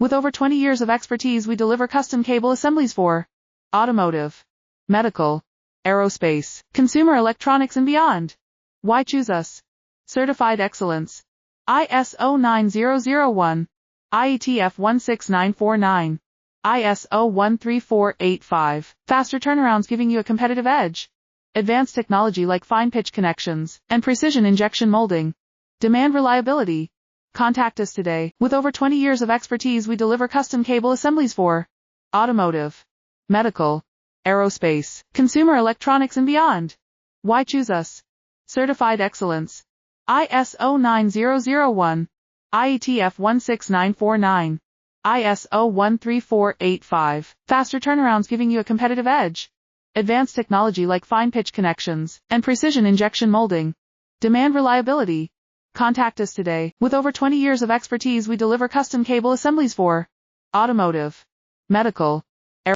With over 20 years of expertise, we deliver custom cable assemblies for automotive, medical, aerospace, consumer electronics and beyond. Why choose us? Certified excellence. ISO 9001, IETF 16949, ISO 13485. Faster turnarounds giving you a competitive edge. Advanced technology like fine pitch connections and precision injection molding. Demand reliability. Contact us today. With over 20 years of expertise, we deliver custom cable assemblies for automotive, medical, aerospace, consumer electronics and beyond. Why choose us? Certified excellence. ISO 9001, IETF 16949, ISO 13485. Faster turnarounds giving you a competitive edge. Advanced technology like fine pitch connections and precision injection molding. Demand reliability. Contact us today. With over 20 years of expertise, we deliver custom cable assemblies for automotive, medical,